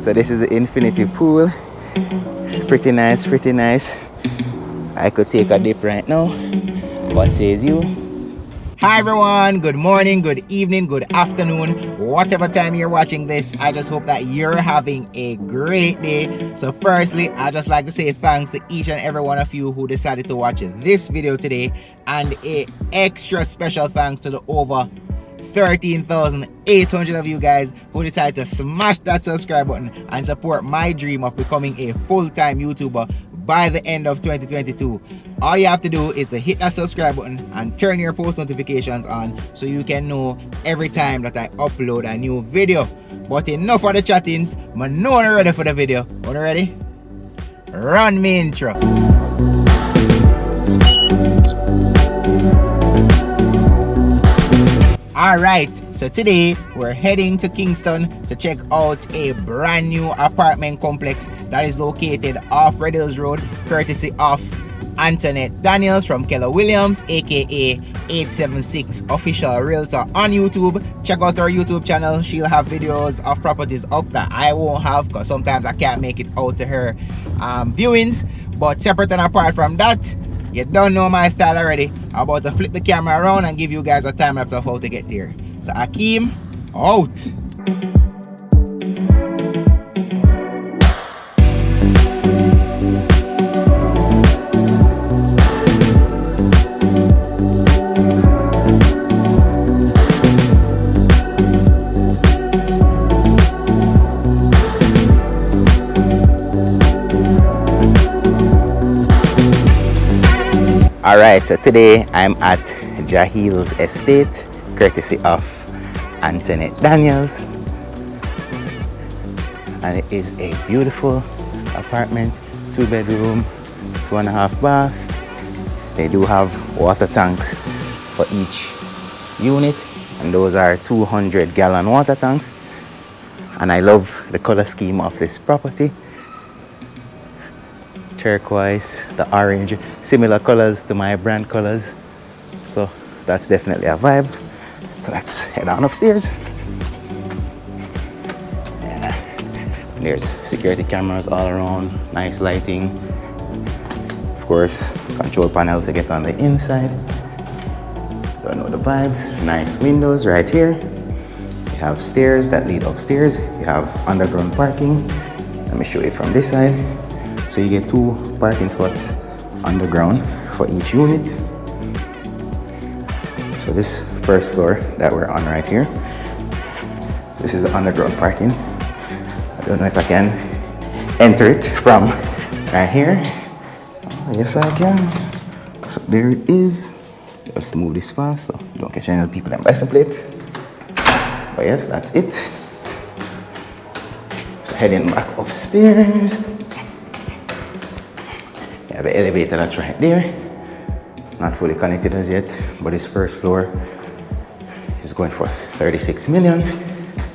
So this is the infinity pool. Pretty nice, pretty nice. I could take a dip right now. What says you? Hi everyone, good morning, good evening, good afternoon, whatever time you're watching this. I just hope that you're having a great day. So firstly, I'd just like to say thanks to each and every one of you who decided to watch this video today, and a extra special thanks to the over 13,800 of you guys who decided to smash that subscribe button and support my dream of becoming a full-time YouTuber by the end of 2022. All you have to do is to hit that subscribe button and turn your post notifications on so you can know every time that I upload a new video. But enough of the chattings, I know I'm ready for the video. Are you ready? Run me intro. Alright, so today we're heading to Kingston to check out a brand new apartment complex that is located off Red Hills Road, courtesy of Antoinette Daniels from Keller Williams, aka 876 Official Realtor on YouTube. Check out her YouTube channel. She'll have videos of properties up that I won't have because sometimes I can't make it out to her viewings. But separate and apart from that, you don't know my style already. I'm about to flip the camera around and give you guys a time lapse of how to get there. So Akeem, out. Alright, so today I'm at Jahil's estate, courtesy of Antoinette Daniels. And it is a beautiful apartment, 2-bedroom, 2.5 bath. They do have water tanks for each unit, and those are 200-gallon water tanks. And I love the color scheme of this property. Turquoise, the orange, similar colors to my brand colors, so that's definitely a vibe. So let's head on upstairs. Yeah. There's security cameras all around, nice lighting, of course control panel to get on the inside. Don't know the vibes. Nice windows right here. You have stairs that lead upstairs. You have underground parking. Let me show you from this side. So you get 2 parking spots underground for each unit. So this first floor that we're on right here, this is the underground parking. I don't know if I can enter it from right here. Oh, yes I can. So there it is. Just move this fast so you don't catch any other people that license plate. But yes, that's it. So heading back upstairs. The elevator that's right there, not fully connected as yet, but this first floor is going for 36 million,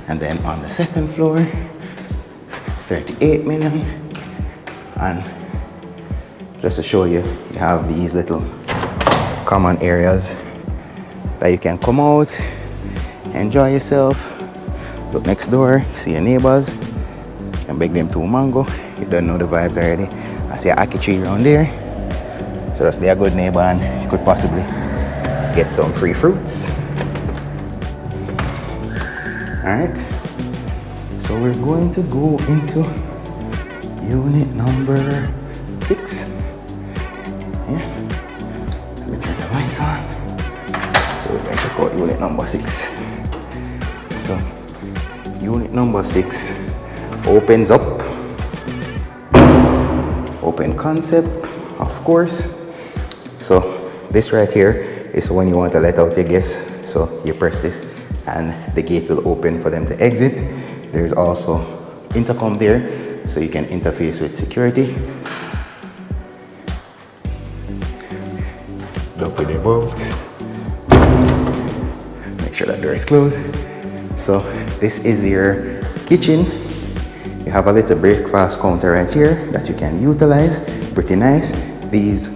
and then on the second floor 38 million. And just to show you, you have these little common areas that you can come out, enjoy yourself, look next door, see your neighbors, and beg them to mango. You don't know the vibes already. I see an ackee tree around there, so just be a good neighbor and you could possibly get some free fruits. Alright, so we're going to go into unit number 6. Yeah, let me turn the light on. So we're going to check out unit number 6. So unit number 6 opens up. Open concept, of course. So this right here is when you want to let out your guests. So you press this and the gate will open for them to exit. There's also intercom there, so you can interface with security. Open the boat. Make sure that door is closed. So this is your kitchen. You have a little breakfast counter right here that you can utilize. Pretty nice. These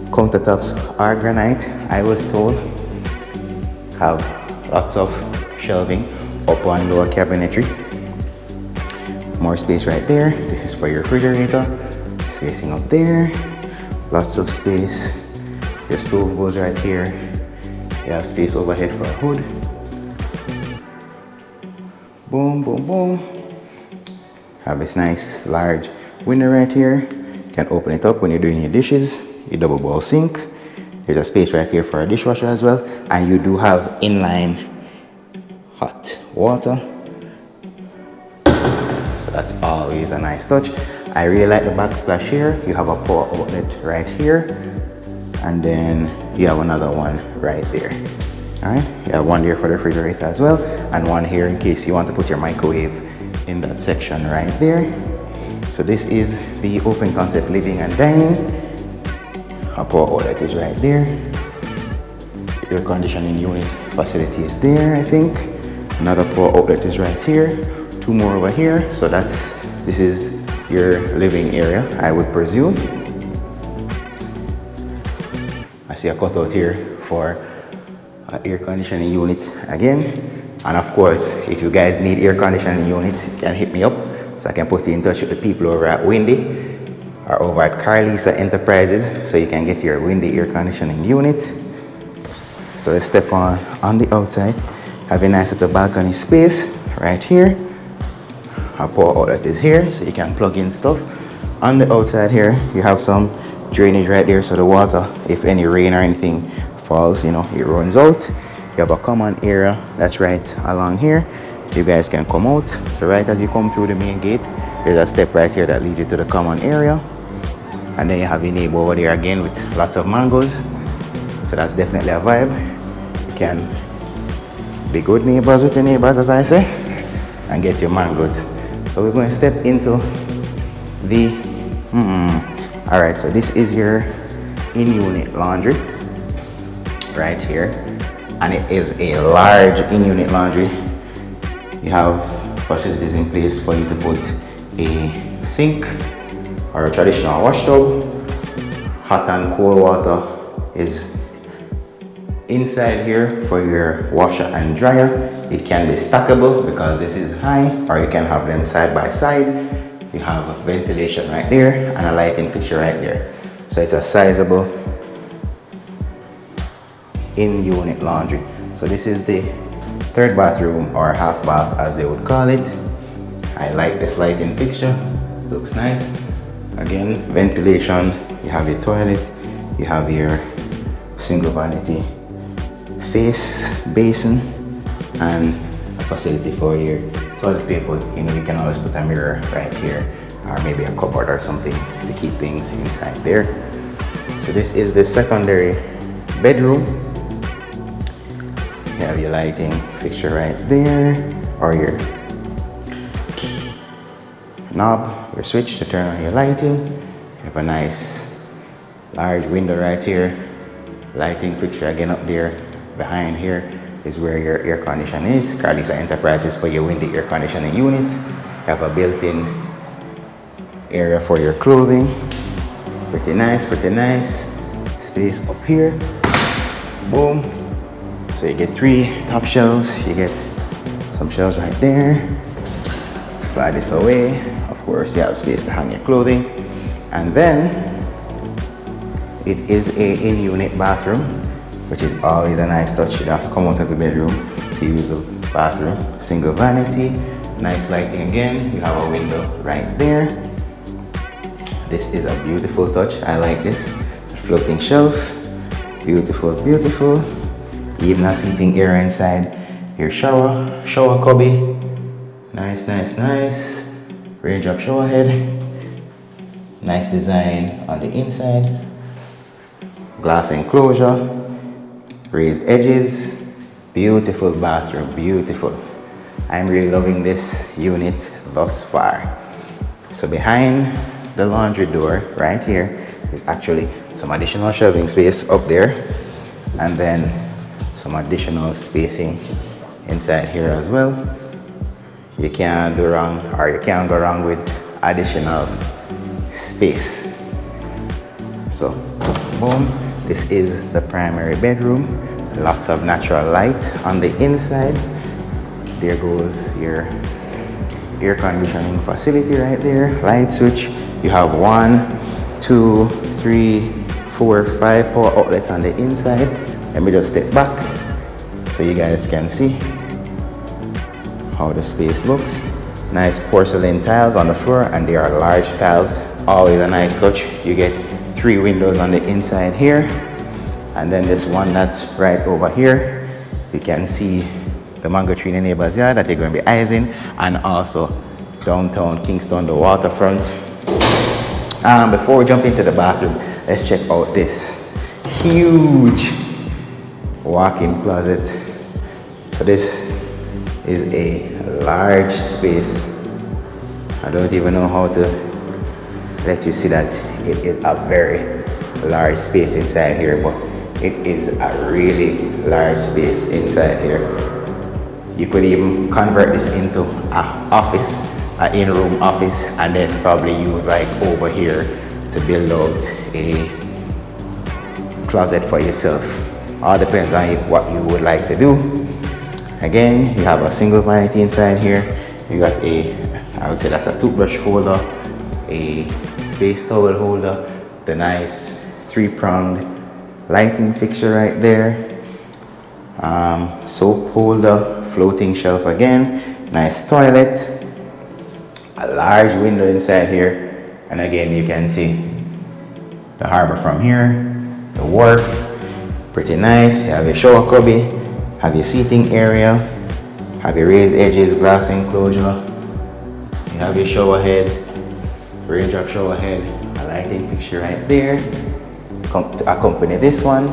countertops are granite, I was told. Have lots of shelving, upper and lower cabinetry. More space right there. This is for your refrigerator. Spacing up there. Lots of space. Your stove goes right here. You have space overhead for a hood. Boom, boom, boom. Have this nice large window right here. You can open it up when you're doing your dishes. Your double bowl sink. There's a space right here for a dishwasher as well. And you do have inline hot water. So that's always a nice touch. I really like the backsplash here. You have a power outlet right here. And then you have another one right there. Alright, you have one there for the refrigerator as well, and one here in case you want to put your microwave in that section right there. So this is the open concept living and dining. A power outlet is right there. Air conditioning unit facility is there, I think. Another power outlet is right here. Two more over here. So this is your living area, I would presume. I see a cutout here for an air conditioning unit again. And of course, if you guys need air conditioning units, you can hit me up so I can put you in touch with the people over at Windy or over at Carlisa Enterprises so you can get your Windy air conditioning unit. So let's step on the outside. Have a nice little balcony space right here. Our power outlet is here so you can plug in stuff. On the outside here, you have some drainage right there so the water, if any rain or anything falls, you know, it runs out. You have a common area that's right along here. You guys can come out. So right as you come through the main gate, there's a step right here that leads you to the common area. And then you have your neighbor over there again with lots of mangoes. So that's definitely a vibe. You can be good neighbors with your neighbors, as I say, and get your mangoes. So we're going to step into the all right, so this is your in-unit laundry right here, and it is a large in-unit laundry. You have facilities in place for you to put a sink or a traditional wash tub. Hot and cold water is inside here for your washer and dryer. It can be stackable because this is high, or you can have them side by side. You have ventilation right there and a lighting fixture right there. So it's a sizable in-unit laundry. So this is the third bathroom, or half bath as they would call it. I like this lighting fixture, looks nice. Again, ventilation, you have your toilet, you have your single vanity face basin, and a facility for your toilet paper. You know, you can always put a mirror right here, or maybe a cupboard or something to keep things inside there. So this is the secondary bedroom. You have your lighting fixture right there, or your knob, your switch to turn on your lighting. You have a nice large window right here, lighting fixture again up there. Behind here is where your air conditioner is. Carlisa Enterprises for your Windy air conditioning units. You have a built-in area for your clothing. Pretty nice, pretty nice. Space up here. Boom. So you get 3 top shelves. You get some shelves right there. Slide this away. Of course, you have space to hang your clothing. And then it is a in-unit bathroom, which is always a nice touch. You don't have to come out of the bedroom to use the bathroom. Single vanity, nice lighting again. You have a window right there. This is a beautiful touch. I like this. Floating shelf, beautiful, beautiful. Even a seating area inside your shower cubby. Nice, nice, nice. Raindrop shower head. Nice design on the inside. Glass enclosure. Raised edges. Beautiful bathroom, beautiful. I'm really loving this unit thus far. So behind the laundry door right here is actually some additional shelving space up there, and then some additional spacing inside here as well. You can't do wrong, or you can't go wrong with additional space. So boom, this is the primary bedroom. Lots of natural light on the inside. There goes your air conditioning facility right there, light switch. You have 1, 2, 3, 4, 5 power outlets on the inside. Let me just step back so you guys can see how the space looks. Nice porcelain tiles on the floor, and they are large tiles, always a nice touch. You get 3 windows on the inside here, and then this one that's right over here, you can see the mango tree in the neighbor's yard that you're going to be icing, and also downtown Kingston, the waterfront. Before we jump into the bathroom, let's check out this huge walk-in closet. So this is a large space. I don't even know how to let you see that it is a very large space inside here, but it is a really large space inside here. You could even convert this into an office, an in-room office, and then probably use like over here to build out a closet for yourself. All depends on what you would like to do. Again, you have a single vanity inside here. You got a, I would say that's a toothbrush holder, a face towel holder, the nice 3-pronged lighting fixture right there, soap holder, floating shelf again, nice toilet, a large window inside here, and again you can see the harbor from here, the wharf, pretty nice. You have your shower cubby, have your seating area, have your raised edges, glass enclosure, you have your shower head, raindrop shower head, a lighting fixture right there to accompany this one.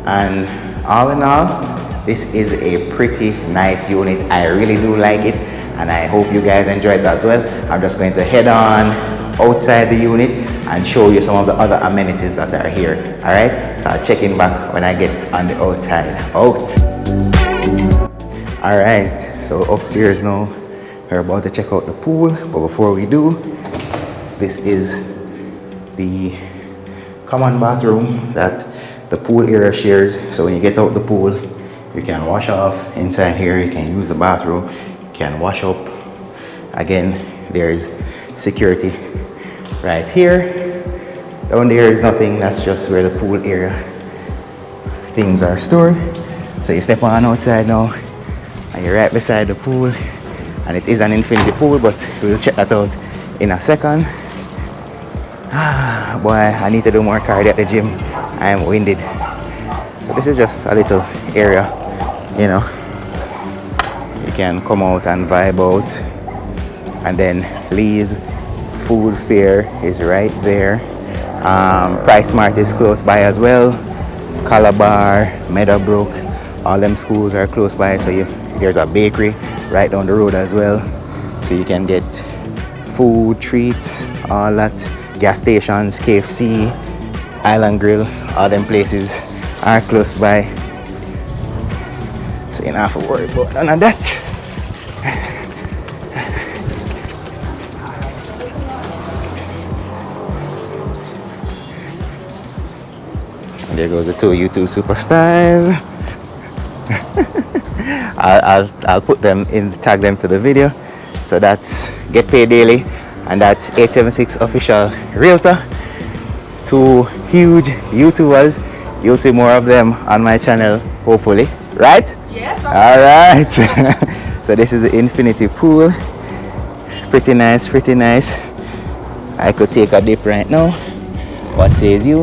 And all in all, this is a pretty nice unit. I really do like it, and I hope you guys enjoyed that as well. I'm just going to head on outside the unit and show you some of the other amenities that are here. All right, so I'll check in back when I get on the outside out. All right, so upstairs now, we're about to check out the pool, but before we do, this is the common bathroom that the pool area shares. So when you get out the pool, you can wash off inside here, you can use the bathroom, you can wash up. Again, there's security right here. Down there is nothing, that's just where the pool area things are stored. So you step on outside now, and you're right beside the pool, and it is an infinity pool, but we'll check that out in a second. Boy, I need to do more cardio at the gym. I am winded. So this is just a little area, you know. You can come out and vibe out. And then Lee's food fair is right there. Price Mart is close by as well. Calabar, Meadowbrook, all them schools are close by. So there's a bakery right down the road as well. So you can get food, treats, all that. Gas stations, KFC, Island Grill, all them places are close by. So you don't have to worry about none of that. And there goes the 2 YouTube superstars. I'll put them in, tag them to the video. So that's Get Paid Daily, and that's 876 official realtor. 2 huge YouTubers. You'll see more of them on my channel, hopefully, right? Yes. All right. So this is the infinity pool. Pretty nice, pretty nice. I could take a dip right now. What says you?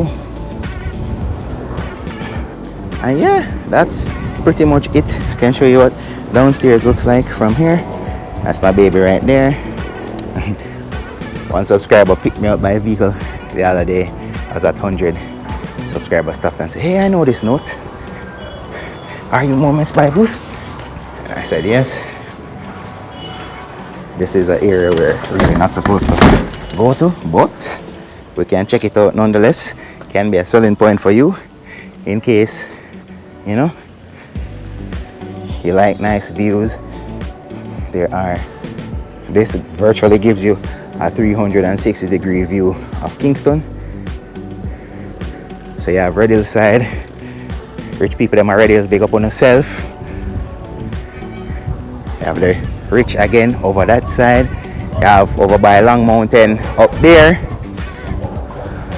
And yeah, that's pretty much it. I can show you what downstairs looks like from here. That's my baby right there. One subscriber picked me up by vehicle the other day. I was at 100. Subscriber stopped and said, "Hey, I know this note. Are you Moments by Boothe?" And I said, "Yes." This is an area we're really not supposed to go to, but we can check it out nonetheless. Can be a selling point for you in case, you know, you like nice views. This virtually gives you a 360-degree view of Kingston. So you have Red Hill side. Rich people them are Red Hills, big up on yourself. You have the rich again over that side. You have over by Long Mountain up there.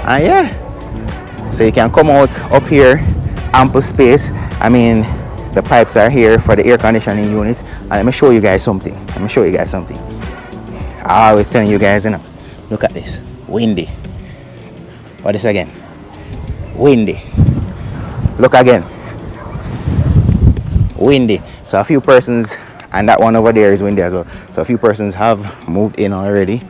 And yeah, so you can come out up here, ample space. I mean, the pipes are here for the air conditioning units. And let me show you guys something. I always telling you guys, you know, look at this, windy. What is again? Windy. Look again. Windy. So a few persons, and that one over there is windy as well. So a few persons have moved in already.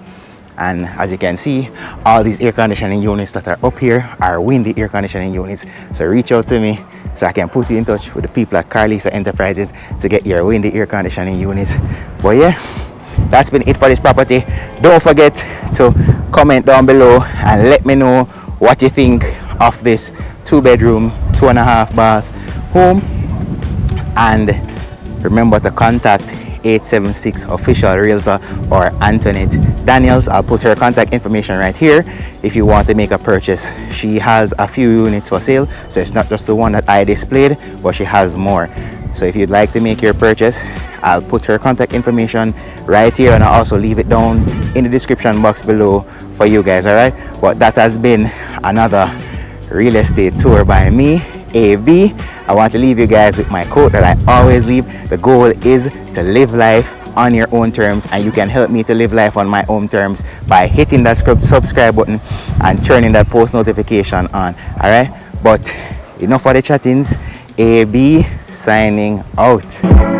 And as you can see, all these air conditioning units that are up here are windy air conditioning units. So reach out to me so I can put you in touch with the people at Carlisa Enterprises to get your windy air conditioning units. But yeah, that's been it for this property. Don't forget to comment down below and let me know what you think of this 2-bedroom, 2.5 bath home. And remember to contact 876 official realtor or Antoinette Daniels. I'll put her contact information right here if you want to make a purchase. She has a few units for sale, so it's not just the one that I displayed, but she has more. So if you'd like to make your purchase, I'll put her contact information right here, and I'll also leave it down in the description box below for you guys. All right, but that has been another real estate tour by me, AB. I want to leave you guys with my quote that I always leave. The goal is to live life on your own terms, and you can help me to live life on my own terms by hitting that subscribe button and turning that post notification on. All right, but enough for the chattings. AB signing out.